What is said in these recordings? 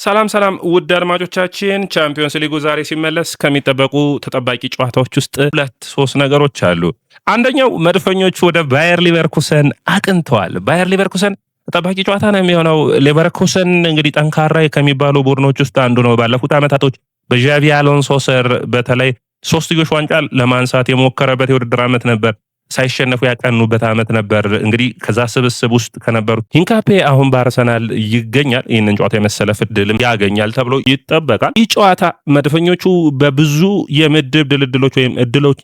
ሰላም ሰላም ውድ አድማጮቻችን፣ ቻምፒዮንስ ሊጉ ዛሬ ሲመለስ ከሚጠበቁ ተጠባቂ ጨዋታዎች ውስጥ ሁለት ሶስት ነገሮች አሉ። አንደኛው መድፈኞቹ ወደ ባየር ሊቨርኩሰን አቅንተዋል። ባየር ሊቨርኩሰን ተጠባቂ ጨዋታ ነው የሚሆነው። ሊቨርኩሰን እንግዲህ ጠንካራ ከሚባሉ ቡድኖች ውስጥ አንዱ ነው። ባለፉት ዓመታቶች በዣቪ አሎንሶ ስር በተለይ ሶስትዮሽ ዋንጫ ለማንሳት የሞከረበት የውድድር ዓመት ነበር። ሳይሸነፉ ያቀኑበት ዓመት ነበር። እንግዲህ ከዛ ስብስብ ውስጥ ከነበሩ ሂንካፔ አሁን በአርሰናል ይገኛል። ይህንን ጨዋታ የመሰለፍ ዕድልም ያገኛል ተብሎ ይጠበቃል። ይህ ጨዋታ መድፈኞቹ በብዙ የምድብ ድልድሎች ወይም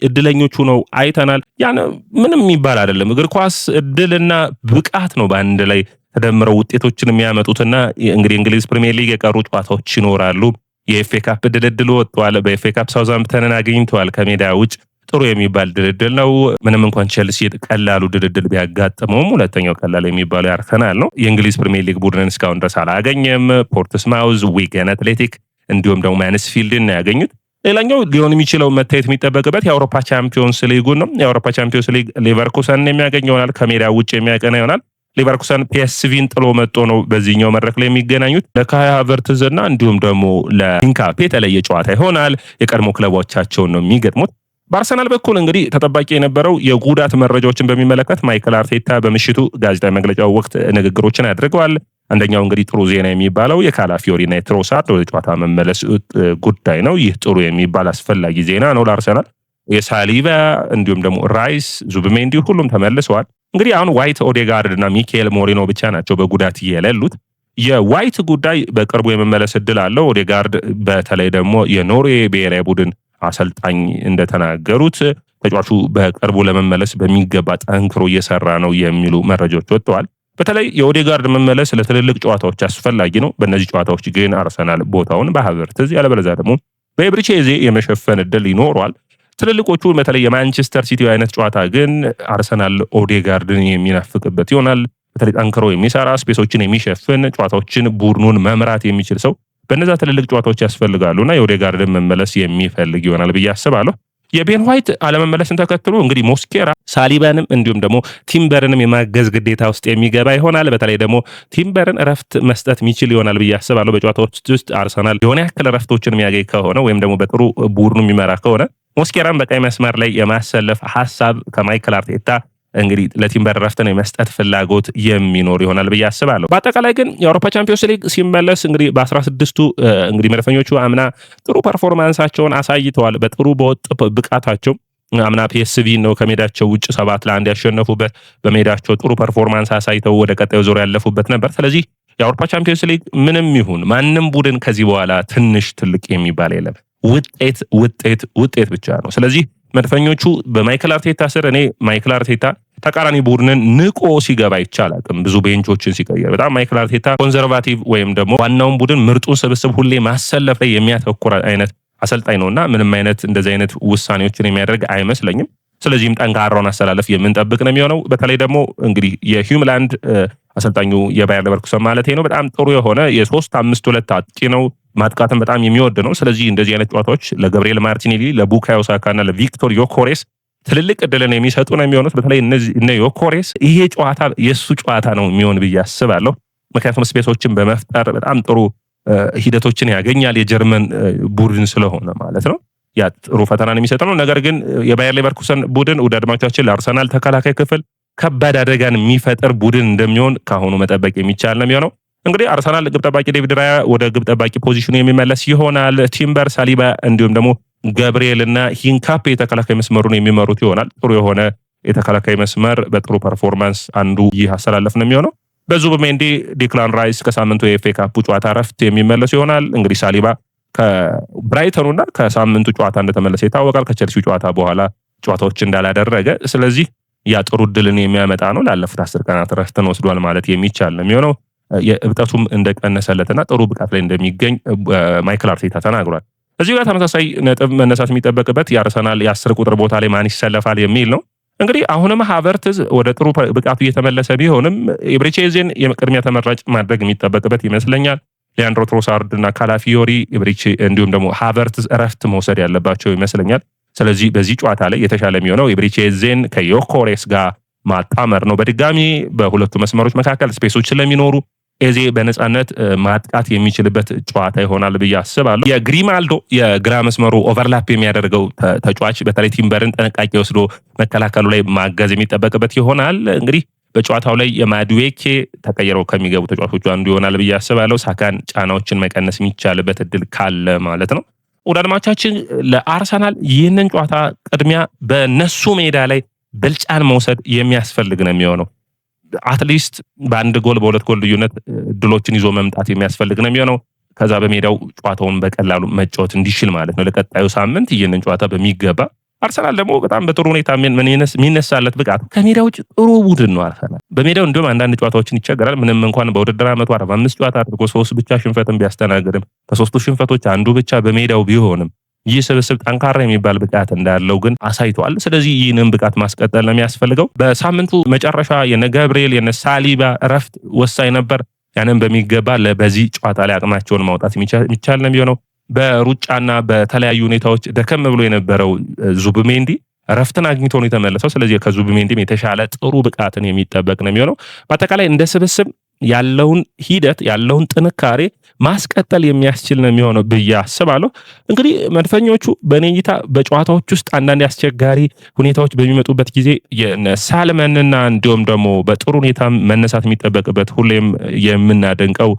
እድለኞቹ ነው አይተናል። ያን ምንም የሚባል አይደለም። እግር ኳስ እድልና ብቃት ነው በአንድ ላይ ተደምረው ውጤቶችን የሚያመጡትና እንግዲህ እንግሊዝ ፕሪሚየር ሊግ የቀሩ ጨዋታዎች ይኖራሉ። የኤፍኤ ካፕ ድልድል ወጥቷል። በኤፍኤ ካፕ ሳውዛምፕተንን አግኝተዋል ከሜዳ ውጭ ጥሩ የሚባል ድልድል ነው። ምንም እንኳን ቼልሲ ቀላሉ ድልድል ቢያጋጥመውም ሁለተኛው ቀላል የሚባለው አርሰናል ነው። የእንግሊዝ ፕሪሚየር ሊግ ቡድንን እስካሁን ድረስ አላገኘም። ፖርትስማውዝ፣ ዊገን አትሌቲክ እንዲሁም ደግሞ ማንስፊልድን ነው ያገኙት። ሌላኛው ሊሆን የሚችለው መታየት የሚጠበቅበት የአውሮፓ ቻምፒዮንስ ሊጉን ነው። የአውሮፓ ቻምፒዮንስ ሊግ ሊቨርኩሰን የሚያገኝ ይሆናል። ከሜዳ ውጭ የሚያቀና ይሆናል። ሊቨርኩሰን ፒኤስቪን ጥሎ መጥቶ ነው በዚህኛው መድረክ ላይ የሚገናኙት። ለካይ ሃቨርትዝ እና እንዲሁም ደግሞ ለሂንካፔ የተለየ ጨዋታ ይሆናል። የቀድሞ ክለቦቻቸውን ነው የሚገጥሙት። በአርሰናል በኩል እንግዲህ ተጠባቂ የነበረው የጉዳት መረጃዎችን በሚመለከት ማይክል አርቴታ በምሽቱ ጋዜጣዊ መግለጫው ወቅት ንግግሮችን አድርገዋል። አንደኛው እንግዲህ ጥሩ ዜና የሚባለው የካላፊዮሪና የትሮሳርድ ወደ ጨዋታ መመለስ ጉዳይ ነው። ይህ ጥሩ የሚባል አስፈላጊ ዜና ነው ለአርሰናል። የሳሊባ እንዲሁም ደግሞ ራይስ፣ ዙብሜንዲ ሁሉም ተመልሰዋል። እንግዲህ አሁን ዋይት፣ ኦዴጋርድ እና ሚካኤል ሞሪኖ ብቻ ናቸው በጉዳት የሌሉት። የዋይት ጉዳይ በቅርቡ የመመለስ እድል አለው። ኦዴጋርድ በተለይ ደግሞ የኖርዌይ ብሔራዊ ቡድን አሰልጣኝ እንደተናገሩት ተጫዋቹ በቅርቡ ለመመለስ በሚገባ ጠንክሮ እየሰራ ነው የሚሉ መረጃዎች ወጥተዋል። በተለይ የኦዴጋርድ መመለስ ለትልልቅ ጨዋታዎች አስፈላጊ ነው። በእነዚህ ጨዋታዎች ግን አርሰናል ቦታውን በሃቨርትዝ ያለበለዚያ ደግሞ በኤብሪቼዜ የመሸፈን እድል ይኖረዋል። ትልልቆቹ በተለይ የማንቸስተር ሲቲ አይነት ጨዋታ ግን አርሰናል ኦዴጋርድን የሚናፍቅበት ይሆናል። በተለይ ጠንክሮ የሚሰራ ስፔሶችን የሚሸፍን ጨዋታዎችን ቡድኑን መምራት የሚችል ሰው በእነዛ ትልልቅ ጨዋታዎች ያስፈልጋሉና የኦዴጋርድን መመለስ የሚፈልግ ይሆናል ብዬ አስባለሁ። የቤን ዋይት አለመመለስን ተከትሎ እንግዲህ ሞስኬራ ሳሊባንም እንዲሁም ደግሞ ቲምበርንም የማገዝ ግዴታ ውስጥ የሚገባ ይሆናል። በተለይ ደግሞ ቲምበርን እረፍት መስጠት የሚችል ይሆናል ብዬ አስባለሁ። በጨዋታዎች ውስጥ አርሰናል የሆነ ያክል እረፍቶችን የሚያገኝ ከሆነ ወይም ደግሞ በጥሩ ቡድኑ የሚመራ ከሆነ ሞስኬራን በቀይ መስመር ላይ የማሰለፍ ሀሳብ ከማይክል አርቴታ እንግዲህ ለቲምበር ረፍትን የመስጠት ፍላጎት የሚኖር ይሆናል ብዬ አስባለሁ። በአጠቃላይ ግን የአውሮፓ ቻምፒዮንስ ሊግ ሲመለስ እንግዲህ በ16ቱ እንግዲህ መድፈኞቹ አምና ጥሩ ፐርፎርማንሳቸውን አሳይተዋል። በጥሩ በወጥ ብቃታቸው አምና ፒኤስቪ ነው ከሜዳቸው ውጭ 7-1 ያሸነፉበት። በሜዳቸው ጥሩ ፐርፎርማንስ አሳይተው ወደ ቀጣዩ ዙር ያለፉበት ነበር። ስለዚህ የአውሮፓ ቻምፒዮንስ ሊግ ምንም ይሁን ማንም ቡድን ከዚህ በኋላ ትንሽ ትልቅ የሚባል የለም። ውጤት ብቻ ነው። ስለዚህ መድፈኞቹ በማይክል አርቴታ ስር እኔ ማይክል አርቴታ ተቃራኒ ቡድንን ንቆ ሲገባ ይቻላልም ብዙ ቤንቾችን ሲቀየር በጣም ማይክል አርቴታ ኮንዘርቫቲቭ ወይም ደግሞ ዋናውን ቡድን ምርጡን ስብስብ ሁሌ ማሰለፍ ላይ የሚያተኩር አይነት አሰልጣኝ ነውና ምንም አይነት እንደዚህ አይነት ውሳኔዎችን የሚያደርግ አይመስለኝም። ስለዚህም ጠንካራውን አሰላለፍ የምንጠብቅ ነው የሚሆነው። በተለይ ደግሞ እንግዲህ የሂምላንድ አሰልጣኙ የባየር ሌቨርኩሰን ማለት ነው በጣም ጥሩ የሆነ የ3-5-2 አጥቂ ነው። ማጥቃትን በጣም የሚወድ ነው። ስለዚህ እንደዚህ አይነት ጨዋታዎች ለገብርኤል ማርቲኔሊ፣ ለቡካዮ ሳካና ለቪክቶር ዮኮሬስ ትልልቅ እድልን የሚሰጡ ነው የሚሆኑት። በተለይ እነ ዮኮሬስ ይሄ ጨዋታ የእሱ ጨዋታ ነው የሚሆን ብዬ አስባለሁ። ምክንያቱም ስፔሶችን በመፍጠር በጣም ጥሩ ሂደቶችን ያገኛል። የጀርመን ቡድን ስለሆነ ማለት ነው ያ ጥሩ ፈተናን የሚሰጥ ነው። ነገር ግን የባየር ሌቨርኩሰን ቡድን ወደ አድማጮቻችን ለአርሰናል ተከላካይ ክፍል ከባድ አደጋን የሚፈጥር ቡድን እንደሚሆን ካሁኑ መጠበቅ የሚቻል ነው የሚሆነው። እንግዲህ አርሰናል ግብ ጠባቂ ዴቪድ ራያ ወደ ግብ ጠባቂ ፖዚሽኑ የሚመለስ ይሆናል። ቲምበር፣ ሳሊባ እንዲሁም ደግሞ ገብርኤል እና ሂንካፔ የተከላካይ መስመሩን የሚመሩት ይሆናል። ጥሩ የሆነ የተከላካይ መስመር በጥሩ ፐርፎርማንስ አንዱ ይህ አሰላለፍ ነው የሚሆነው። በዙብሜንዲ፣ ዲክላን ራይስ ከሳምንቱ የኤፍኤ ካፑ ጨዋታ ረፍት የሚመለሱ ይሆናል። እንግዲህ ሳሊባ ከብራይተኑና ከሳምንቱ ጨዋታ እንደተመለሰ ይታወቃል። ከቸልሲው ጨዋታ በኋላ ጨዋታዎች እንዳላደረገ፣ ስለዚህ ያ ጥሩ ድልን የሚያመጣ ነው። ላለፉት 10 ቀናት ረፍትን ወስዷል ማለት የሚቻል ነው የሚሆነው። የእብጠቱም እንደቀነሰለትና ጥሩ ብቃት ላይ እንደሚገኝ ማይክል አርቴታ ተናግሯል። እዚህ ጋር ተመሳሳይ ነጥብ መነሳት የሚጠበቅበት የአርሰናል የ10 ቁጥር ቦታ ላይ ማን ይሰለፋል የሚል ነው። እንግዲህ አሁንም ሃቨርትዝ ወደ ጥሩ ብቃቱ እየተመለሰ ቢሆንም ኤብሪቼዜን የቅድሚያ ተመራጭ ማድረግ የሚጠበቅበት ይመስለኛል። ሊያንድሮ ትሮሳርድ እና ካላፊዮሪ እንዲሁም ደግሞ ሃቨርትዝ እረፍት መውሰድ ያለባቸው ይመስለኛል። ስለዚህ በዚህ ጨዋታ ላይ የተሻለ የሚሆነው ኤብሪቼዜን ከዮኮሬስ ጋር ማጣመር ነው። በድጋሚ በሁለቱ መስመሮች መካከል ስፔሶች ስለሚኖሩ ኤዜ በነጻነት ማጥቃት የሚችልበት ጨዋታ ይሆናል ብዬ አስባለሁ። የግሪማልዶ የግራ መስመሩ ኦቨርላፕ የሚያደርገው ተጫዋች በተለይ ቲምበርን ጥንቃቄ ወስዶ መከላከሉ ላይ ማገዝ የሚጠበቅበት ይሆናል። እንግዲህ በጨዋታው ላይ የማዱዌኬ ተቀይረው ከሚገቡ ተጫዋቾቹ አንዱ ይሆናል ብዬ አስባለሁ። ሳካን ጫናዎችን መቀነስ የሚቻልበት እድል ካለ ማለት ነው። ወደ አድማቻችን ለአርሰናል ይህንን ጨዋታ ቅድሚያ በነሱ ሜዳ ላይ ብልጫን መውሰድ የሚያስፈልግ ነው የሚሆነው። አትሊስት በአንድ ጎል በሁለት ጎል ልዩነት ድሎችን ይዞ መምጣት የሚያስፈልግ ነው የሚሆነው። ከዛ በሜዳው ጨዋታውን በቀላሉ መጫወት እንዲችል ማለት ነው ለቀጣዩ ሳምንት ይህንን ጨዋታ በሚገባ። አርሰናል ደግሞ በጣም በጥሩ ሁኔታ የሚነሳለት ብቃት ከሜዳ ውጭ ጥሩ ቡድን ነው አርሰናል። በሜዳው እንዲሁም አንዳንድ ጨዋታዎችን ይቸገራል። ምንም እንኳን በውድድር ዓመቱ 45 ጨዋታ አድርጎ 3 ብቻ ሽንፈትን ቢያስተናግድም ከ3ቱ ሽንፈቶች አንዱ ብቻ በሜዳው ቢሆንም ይህ ስብስብ ጠንካራ የሚባል ብቃት እንዳለው ግን አሳይቷል። ስለዚህ ይህንን ብቃት ማስቀጠል ነው የሚያስፈልገው። በሳምንቱ መጨረሻ የነ ገብርኤል የነ ሳሊባ እረፍት ወሳኝ ነበር። ያንን በሚገባ በዚህ ጨዋታ ላይ አቅማቸውን ማውጣት የሚቻል ነው የሚሆነው። በሩጫና በተለያዩ ሁኔታዎች ደከም ብሎ የነበረው ዙብሜንዲ እረፍትን አግኝቶ ነው የተመለሰው። ስለዚህ ከዙብሜንዲም የተሻለ ጥሩ ብቃትን የሚጠበቅ ነው የሚሆነው። በአጠቃላይ እንደ ስብስብ ያለውን ሂደት ያለውን ጥንካሬ ማስቀጠል የሚያስችል ነው የሚሆነው ብዬ አስባለሁ። እንግዲህ መድፈኞቹ በኔ እይታ በጨዋታዎች ውስጥ አንዳንድ አስቸጋሪ ሁኔታዎች በሚመጡበት ጊዜ የሳልመንና እንዲሁም ደግሞ በጥሩ ሁኔታ መነሳት የሚጠበቅበት ሁሌም የምናደንቀው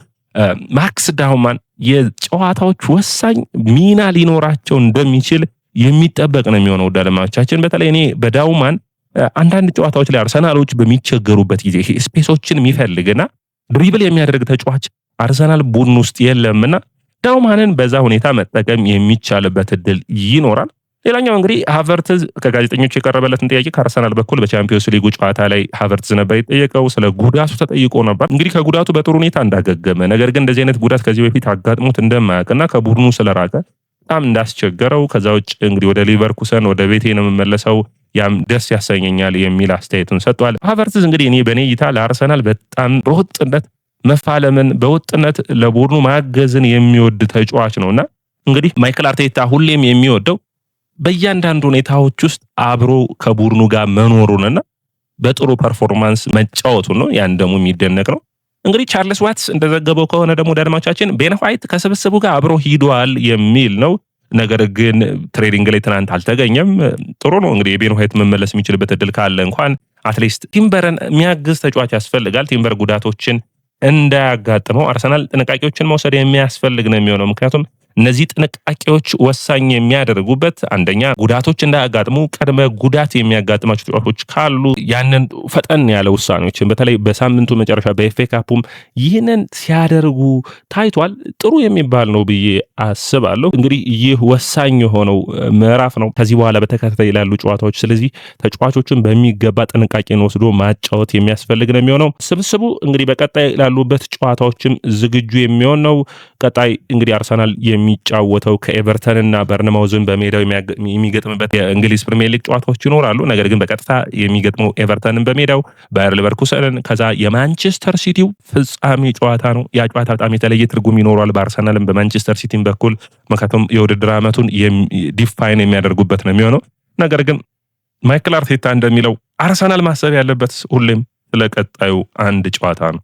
ማክስ ዳውማን የጨዋታዎች ወሳኝ ሚና ሊኖራቸው እንደሚችል የሚጠበቅ ነው የሚሆነው። ዳለማቻችን በተለይ እኔ በዳውማን አንዳንድ ጨዋታዎች ላይ አርሰናሎች በሚቸገሩበት ጊዜ ስፔሶችን የሚፈልግና ድሪብል የሚያደርግ ተጫዋች አርሰናል ቡድን ውስጥ የለምና ዳውማንን በዛ ሁኔታ መጠቀም የሚቻልበት እድል ይኖራል። ሌላኛው እንግዲህ ሃቨርትዝ ከጋዜጠኞች የቀረበለትን ጥያቄ ከአርሰናል በኩል በቻምፒዮንስ ሊጉ ጨዋታ ላይ ሃቨርትዝ ነበር የጠየቀው። ስለ ጉዳቱ ተጠይቆ ነበር። እንግዲህ ከጉዳቱ በጥሩ ሁኔታ እንዳገገመ፣ ነገር ግን እንደዚህ አይነት ጉዳት ከዚህ በፊት አጋጥሞት እንደማያውቅና ከቡድኑ ስለራቀ በጣም እንዳስቸገረው፣ ከዛ ውጭ እንግዲህ ወደ ሊቨርኩሰን ወደ ቤቴ ነው የምመለሰው ያም ደስ ያሰኘኛል የሚል አስተያየቱን ሰጥቷል። ሃቨርትዝ እንግዲህ እኔ በኔ እይታ ለአርሰናል በጣም በወጥነት መፋለምን በወጥነት ለቡድኑ ማገዝን የሚወድ ተጫዋች ነውና እንግዲህ ማይክል አርቴታ ሁሌም የሚወደው በእያንዳንዱ ሁኔታዎች ውስጥ አብሮ ከቡድኑ ጋር መኖሩንና በጥሩ ፐርፎርማንስ መጫወቱን ነው። ያን ደግሞ የሚደነቅ ነው። እንግዲህ ቻርልስ ዋትስ እንደዘገበው ከሆነ ደግሞ አድማቻችን ቤን ዋይት ከስብስቡ ጋር አብሮ ሂዷል የሚል ነው። ነገር ግን ትሬኒንግ ላይ ትናንት አልተገኘም። ጥሩ ነው እንግዲህ የቤን ዋይት መመለስ የሚችልበት እድል ካለ እንኳን አትሊስት ቲምበርን የሚያግዝ ተጫዋች ያስፈልጋል። ቲምበር ጉዳቶችን እንዳያጋጥመው አርሰናል ጥንቃቄዎችን መውሰድ የሚያስፈልግ ነው የሚሆነው። ምክንያቱም እነዚህ ጥንቃቄዎች ወሳኝ የሚያደርጉበት አንደኛ ጉዳቶች እንዳያጋጥሙ ቀድመ ጉዳት የሚያጋጥማቸው ተጫዋቾች ካሉ ያንን ፈጠን ያለ ውሳኔዎችን በተለይ በሳምንቱ መጨረሻ በኤፍኤ ካፑም ይህንን ሲያደርጉ ታይቷል። ጥሩ የሚባል ነው ብዬ አስባለሁ። እንግዲህ ይህ ወሳኝ የሆነው ምዕራፍ ነው ከዚህ በኋላ በተከታታይ ላሉ ጨዋታዎች። ስለዚህ ተጫዋቾችን በሚገባ ጥንቃቄን ወስዶ ማጫወት የሚያስፈልግ ነው የሚሆነው። ስብስቡ እንግዲህ በቀጣይ ላሉበት ጨዋታዎችም ዝግጁ የሚሆን ነው። ቀጣይ እንግዲህ አርሰናል የሚጫወተው ከኤቨርተንና በርንማውዝን በሜዳው የሚገጥምበት የእንግሊዝ ፕሪሚየር ሊግ ጨዋታዎች ይኖራሉ። ነገር ግን በቀጥታ የሚገጥመው ኤቨርተንን በሜዳው ባየር ሊቨርኩሰንን ከዛ የማንቸስተር ሲቲው ፍጻሜ ጨዋታ ነው። ያ ጨዋታ በጣም የተለየ ትርጉም ይኖረዋል በአርሰናልም በማንቸስተር ሲቲም በኩል ምክንያቱም የውድድር ዓመቱን ዲፋይን የሚያደርጉበት ነው የሚሆነው። ነገር ግን ማይክል አርቴታ እንደሚለው አርሰናል ማሰብ ያለበት ሁሌም ስለቀጣዩ አንድ ጨዋታ ነው።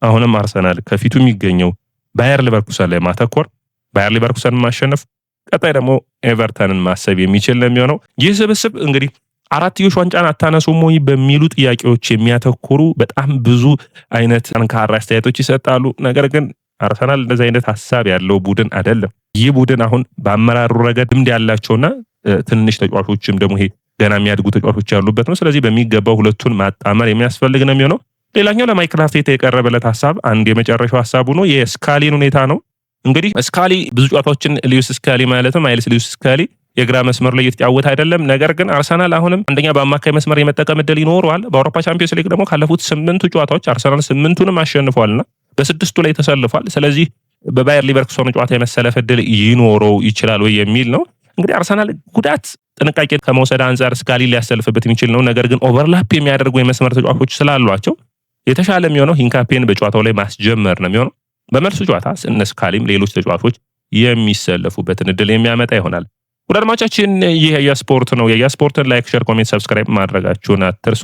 አሁንም አርሰናል ከፊቱ የሚገኘው ባየር ሊቨርኩሰን ላይ ማተኮር፣ ባየር ሊቨርኩሰንን ማሸነፍ፣ ቀጣይ ደግሞ ኤቨርተንን ማሰብ የሚችል ነው የሚሆነው። ይህ ስብስብ እንግዲህ አራትዮሽ ዋንጫን አታነሱም ወይ በሚሉ ጥያቄዎች የሚያተኩሩ በጣም ብዙ አይነት ጠንካራ አስተያየቶች ይሰጣሉ። ነገር ግን አርሰናል እንደዚህ አይነት ሀሳብ ያለው ቡድን አይደለም። ይህ ቡድን አሁን በአመራሩ ረገድ ልምድ ያላቸውና ትንሽ ተጫዋቾችም ደግሞ ይሄ ገና የሚያድጉ ተጫዋቾች ያሉበት ነው። ስለዚህ በሚገባው ሁለቱን ማጣመር የሚያስፈልግ ነው የሚሆነው። ሌላኛው ለማይክል አርቴታ የቀረበለት ሀሳብ አንድ የመጨረሻው ሀሳቡ ነው የስካሊን ሁኔታ ነው። እንግዲህ ስካሊ ብዙ ጨዋታዎችን ሊዩስ ስካሊ ማለትም አይልስ ሊዩስ ስካሊ የግራ መስመር ላይ እየተጫወተ አይደለም። ነገር ግን አርሰናል አሁንም አንደኛ በአማካይ መስመር የመጠቀም እድል ይኖረዋል። በአውሮፓ ቻምፒዮንስ ሊግ ደግሞ ካለፉት 8 ጨዋታዎች አርሰናል 8ቱንም አሸንፏልና በ6ቱ ላይ ተሰልፏል። ስለዚህ በባየር ሊቨርኩሰን ጨዋታ የመሰለፍ እድል ይኖረው ይችላል ወይ የሚል ነው። እንግዲህ አርሰናል ጉዳት ጥንቃቄ ከመውሰድ አንጻር ስካሊ ሊያሰልፍበት የሚችል ነው። ነገር ግን ኦቨርላፕ የሚያደርጉ የመስመር ተጫዋቾች ስላሏቸው የተሻለ የሚሆነው ሂንካፔን በጨዋታው ላይ ማስጀመር ነው የሚሆነው። በመልሱ ጨዋታ እነ ስካሊም ሌሎች ተጫዋቾች የሚሰለፉበትን እድል የሚያመጣ ይሆናል። ወደ አድማጫችን ይህ የስፖርት ነው። የስፖርትን ላይክ፣ ሼር፣ ኮሜንት፣ ሰብስክራይብ ማድረጋችሁን አትርሱ።